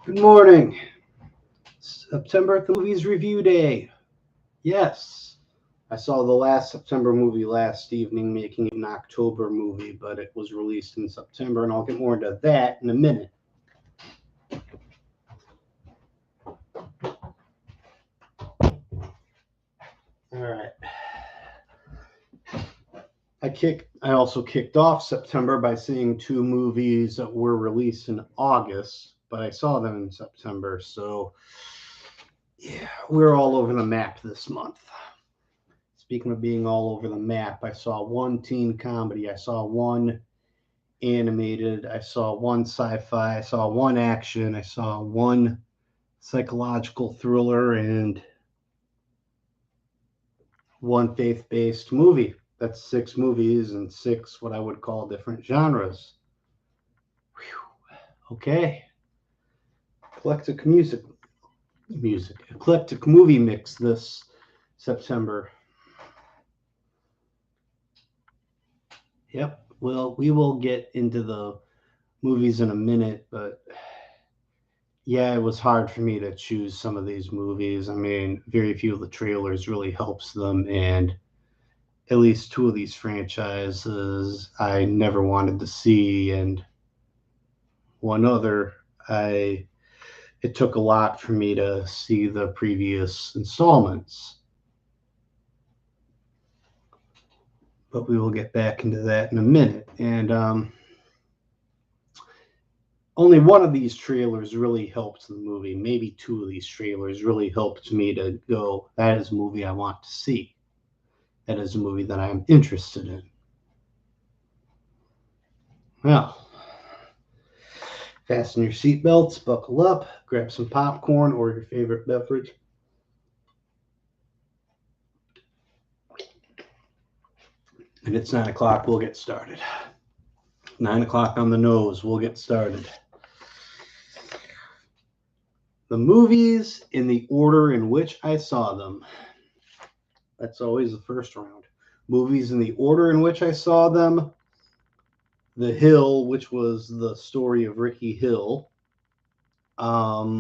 Good morning. September at the movies review day. Yes, I saw the last September movie last evening, making it an October movie, but it was released in September, and I'll get more into that in a minute. All right. I also kicked off September by seeing two movies that were released in August, but I saw them in September, so yeah, we're all over the map this month. Speaking of being all over the map, I saw one teen comedy, I saw one animated, I saw one sci-fi, I saw one action, I saw one psychological thriller, and one faith-based movie. That's six movies and six what I would call different genres. Whew. Okay. Eclectic eclectic movie mix this September. Yep. Well, we will get into the movies in a minute, but yeah, it was hard for me to choose some of these movies. I mean, very few of the trailers really helps them, and at least two of these franchises I never wanted to see, and one other I it took a lot for me to see the previous installments. But we will get back into that in a minute. And only one of these trailers really helped the movie. Maybe two of these trailers really helped me to go, that is a movie I want to see. That is a movie that I am interested in. Well, fasten your seatbelts, buckle up, grab some popcorn or your favorite beverage. And it's 9 o'clock, we'll get started. 9 o'clock on the nose, we'll get started. The movies in the order in which I saw them. That's always the first round. Movies in the order in which I saw them. The Hill, which was the story of Ricky Hill. TMNT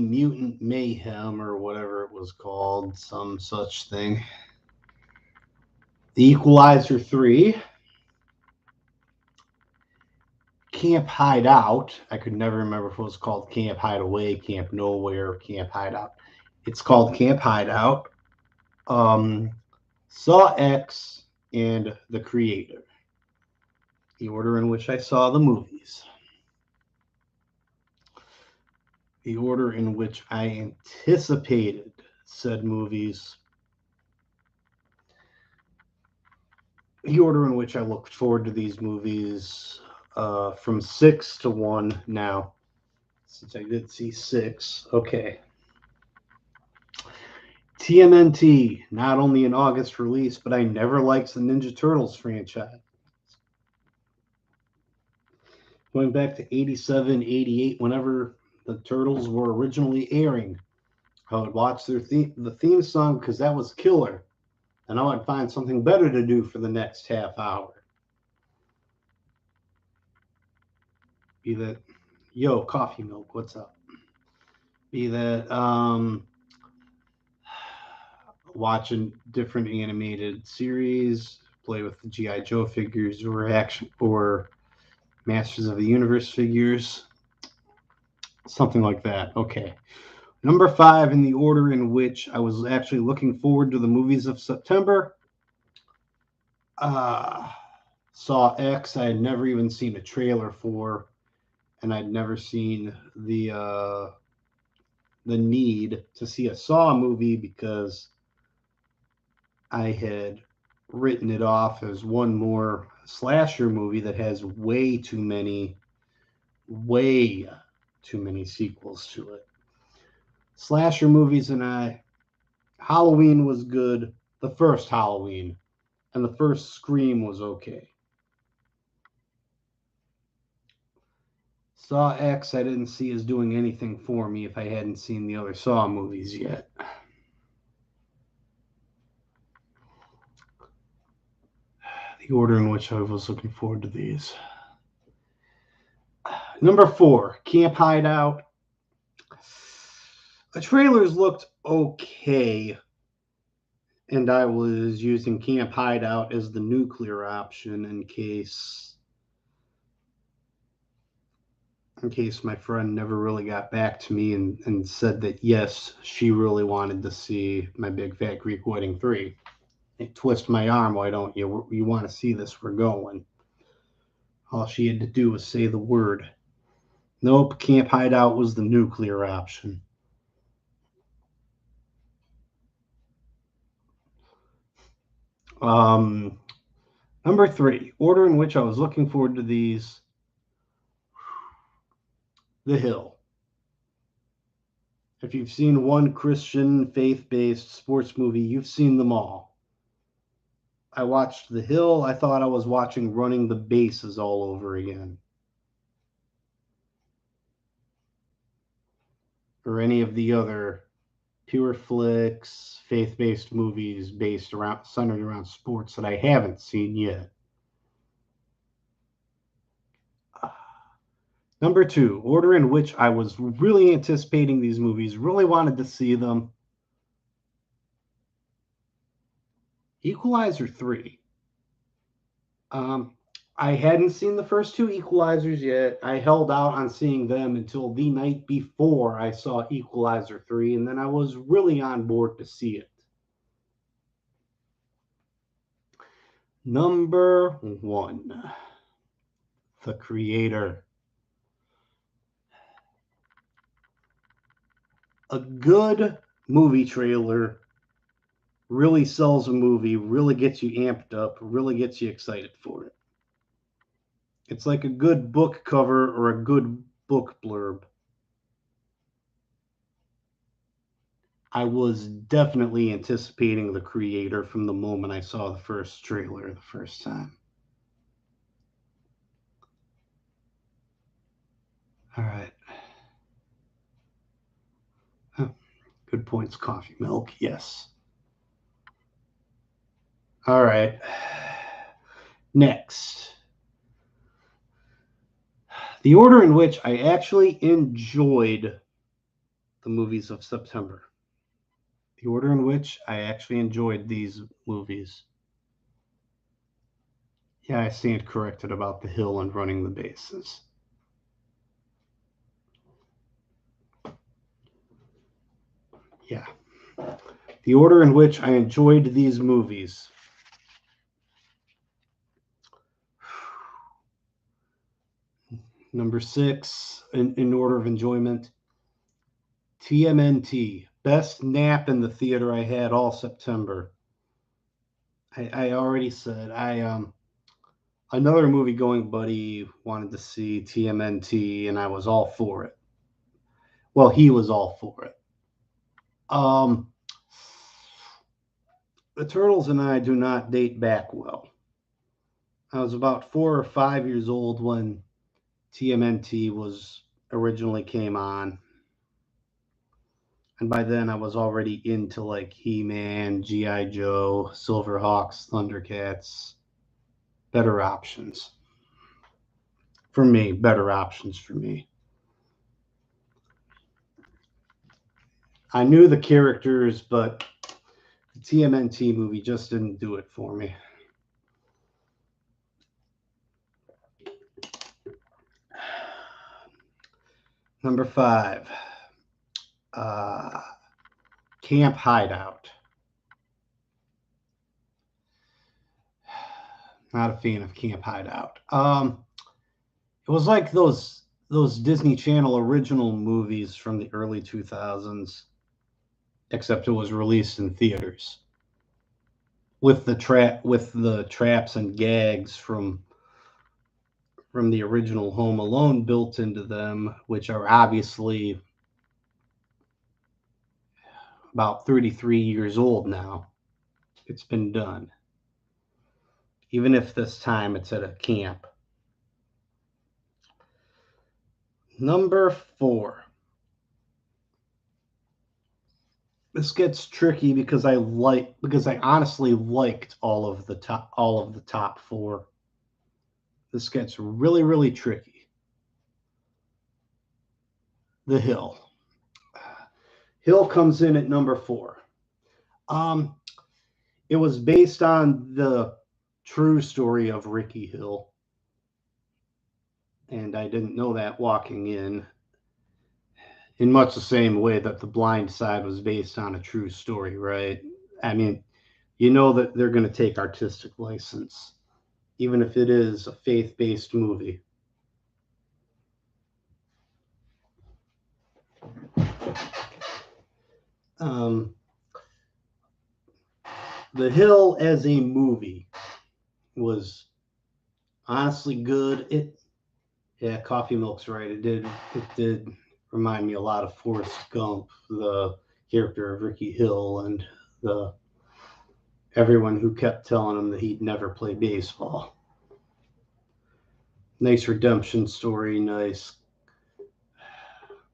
Mutant Mayhem, or whatever it was called, some such thing. The Equalizer 3. Camp Hideout. I could never remember if it was called Camp Hideaway, Camp Nowhere, Camp Hideout. It's called Camp Hideout. Saw X and The Creator. The order in which I saw the movies. The order in which I anticipated said movies. The order in which I looked forward to these movies, from 6 to 1 now, since I did see 6. Okay. TMNT, not only an August release, but I never liked the Ninja Turtles franchise. Going back to 87, 88, whenever the Turtles were originally airing, I would watch the theme song because that was killer. And I would find something better to do for the next half hour. Be that, yo, coffee milk, what's up? Be that watching different animated series, play with the G.I. Joe figures or action or Masters of the Universe figures, something like that. Okay. Number 5 in the order in which I was actually looking forward to the movies of September. Saw X. I had never even seen a trailer for, and I'd never seen the need to see a Saw movie because I had written it off as one more slasher movie that has way too many sequels to it. Slasher movies and Halloween was good, the first Halloween, and the first Scream was okay. Saw X I didn't see as doing anything for me if I hadn't seen the other Saw movies yet. The order in which I was looking forward to these. Number 4, Camp Hideout. The trailers looked okay, and I was using Camp Hideout as the nuclear option in case my friend never really got back to me and said that yes, she really wanted to see My Big Fat Greek Wedding 3. Hey, twist my arm, why don't you? You want to see this, we're going. All she had to do was say the word. Nope, Camp Hideout was the nuclear option. Number 3, order in which I was looking forward to these. The Hill. If you've seen one Christian faith-based sports movie, you've seen them all. I watched The Hill. I thought I was watching Running the Bases all over again. Or any of the other pure flicks, faith-based movies centered around sports that I haven't seen yet. Number 2, order in which I was really anticipating these movies, really wanted to see them. Equalizer 3. I hadn't seen the first 2 Equalizers yet. I held out on seeing them until the night before I saw Equalizer 3, and then I was really on board to see it. Number 1, The Creator. A good movie trailer really sells a movie, really gets you amped up, really gets you excited for it. It's like a good book cover or a good book blurb. I was definitely anticipating The Creator from the moment I saw the first trailer the first time. All right. Good points, coffee milk, yes. All right. Next. The order in which I actually enjoyed the movies of September. The order in which I actually enjoyed these movies. Yeah, I stand corrected about The Hill and Running the Bases. Yeah. The order in which I enjoyed these movies. Number 6, in order of enjoyment, TMNT. Best nap in the theater I had all September. I already said another movie going buddy wanted to see TMNT, and I was all for it. Well, he was all for it. The Turtles and I do not date back well. I was about 4 or 5 years old when TMNT was originally came on. And by then I was already into like He-Man, G.I. Joe, Silverhawks, Thundercats. Better options. For me, better options for me. I knew the characters, but the TMNT movie just didn't do it for me. Number 5, Camp Hideout. Not a fan of Camp Hideout. It was like those Disney Channel original movies from the early 2000s, except it was released in theaters with the traps and gags from the original Home Alone built into them, which are obviously about 33 years old now. It's been done. Even if this time it's at a camp. Number 4. This gets tricky because I honestly liked all of the top 4. This gets really, really tricky. The Hill. Hill comes in at number 4. Um, it was based on the true story of Ricky Hill, and I didn't know that walking in much the same way that The Blind Side was based on a true story, right? I mean, you know that they're going to take artistic license, even if it is a faith-based movie. Um, The Hill as a movie was honestly good. Yeah, Coffee Milk's right. It did remind me a lot of Forrest Gump, the character of Ricky Hill, and the everyone who kept telling him that he'd never play baseball. Nice redemption story, nice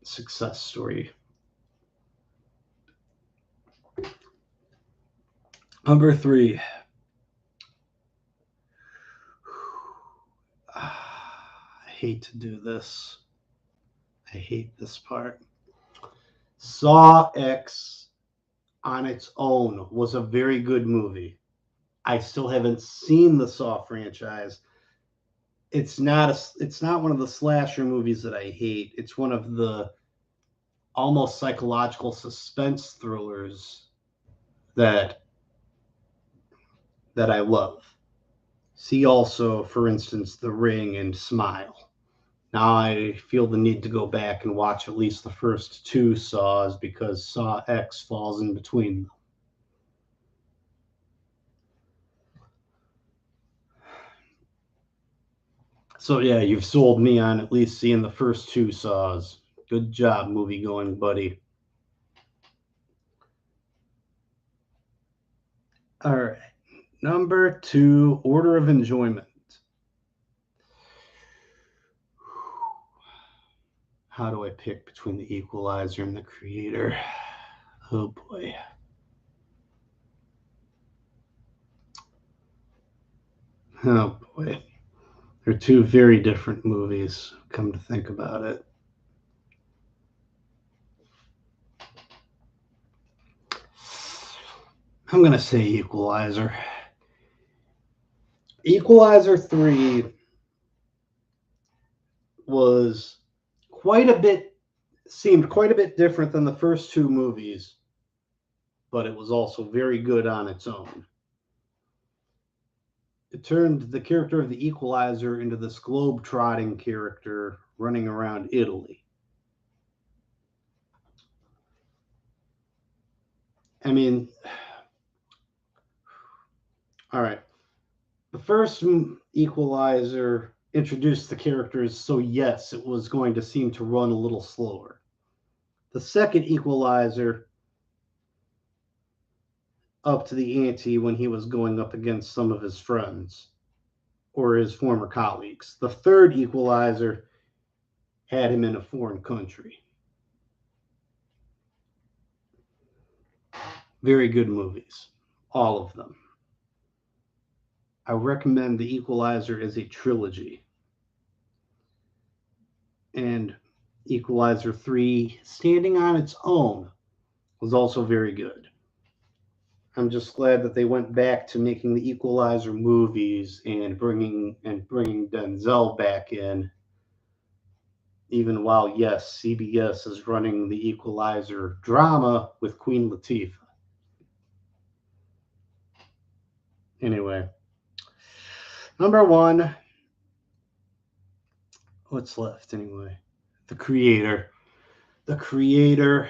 success story. Number 3. I hate to do this. I hate this part. Saw X on its own was a very good movie. I still haven't seen the Saw franchise. It's not one of the slasher movies that I hate. It's one of the almost psychological suspense thrillers that I love. See also, for instance, The Ring and Smile. Now I feel the need to go back and watch at least the first 2 Saws because Saw X falls in between them. So yeah, you've sold me on at least seeing the first 2 Saws. Good job, movie going buddy. All right. Number 2, Order of Enjoyment. How do I pick between The Equalizer and The Creator? Oh boy. Oh boy. They're 2 very different movies, come to think about it. I'm going to say Equalizer. Equalizer 3 was seemed quite a bit different than the first 2 movies, but it was also very good on its own. It turned the character of the Equalizer into this globe-trotting character running around Italy. I mean, all right. The first Equalizer introduced the characters, so yes, it was going to seem to run a little slower. The second Equalizer up to the ante when he was going up against some of his friends or his former colleagues. The third Equalizer had him in a foreign country. Very good movies, all of them. I recommend The Equalizer as a trilogy. And Equalizer 3, standing on its own, was also very good. I'm just glad that they went back to making the Equalizer movies and bringing Denzel back in. Even while, yes, CBS is running the Equalizer drama with Queen Latifah. Anyway, number 1. What's left anyway? The Creator. The Creator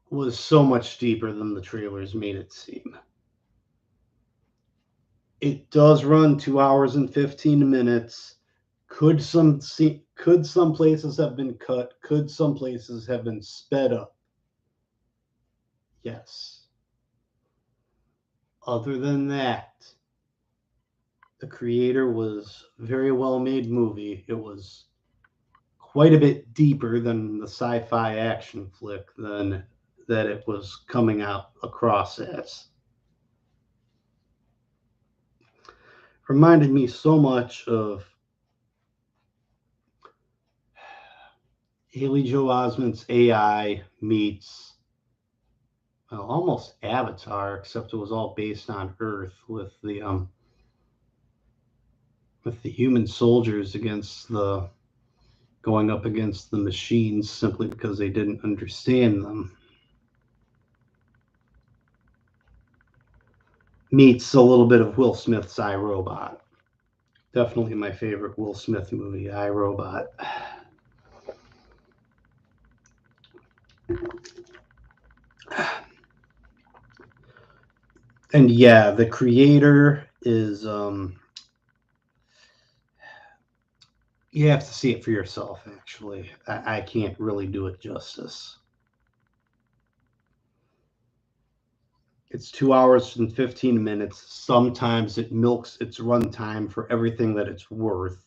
was so much deeper than the trailers made it seem. It does run 2 hours and 15 minutes. Could some places have been cut? Could some places have been sped up? Yes. Other than that, The Creator was a very well made movie. It was quite a bit deeper than the sci-fi action flick than that it was coming out across as. Reminded me so much of Haley Joel Osment's AI meets almost Avatar, except it was all based on Earth with the human soldiers going up against the machines simply because they didn't understand them. Meets a little bit of Will Smith's iRobot. Definitely my favorite Will Smith movie, iRobot. And yeah, the creator is you have to see it for yourself, actually. I can't really do it justice. It's 2 hours and 15 minutes. Sometimes it milks its runtime for everything that it's worth.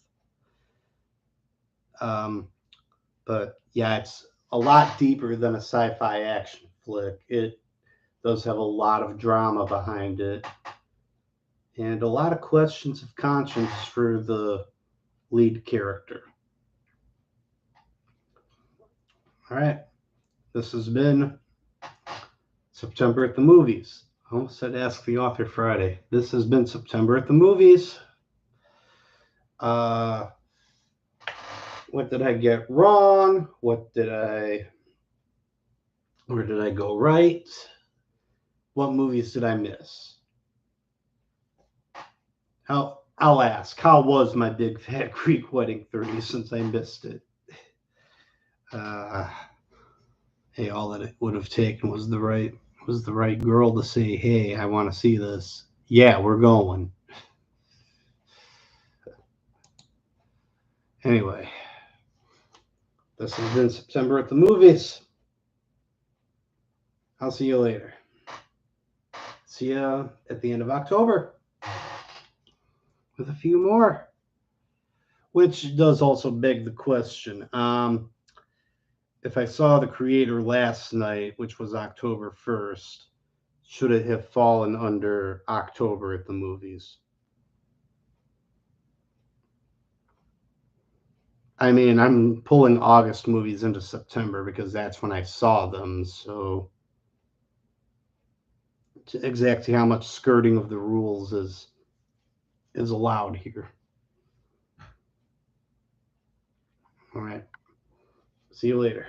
But yeah, it's a lot deeper than a sci-fi action flick. It does have a lot of drama behind it and a lot of questions of conscience for the lead character. All right, this has been September at the Movies. I almost said Ask the Author Friday. This has been September at the Movies. What did I get wrong? Where did I go right? What movies did I miss? I'll ask, how was my Big Fat Greek Wedding 3 since I missed it? Hey, all that it would have taken was the right girl to say, hey, I want to see this. Yeah, we're going. Anyway, this has been September at the Movies. I'll see you later. See you at the end of October with a few more, which does also beg the question. If I saw The Creator last night, which was October 1st, should it have fallen under October at the Movies? I mean, I'm pulling August movies into September because that's when I saw them. So exactly how much skirting of the rules is allowed here. All right. See you later.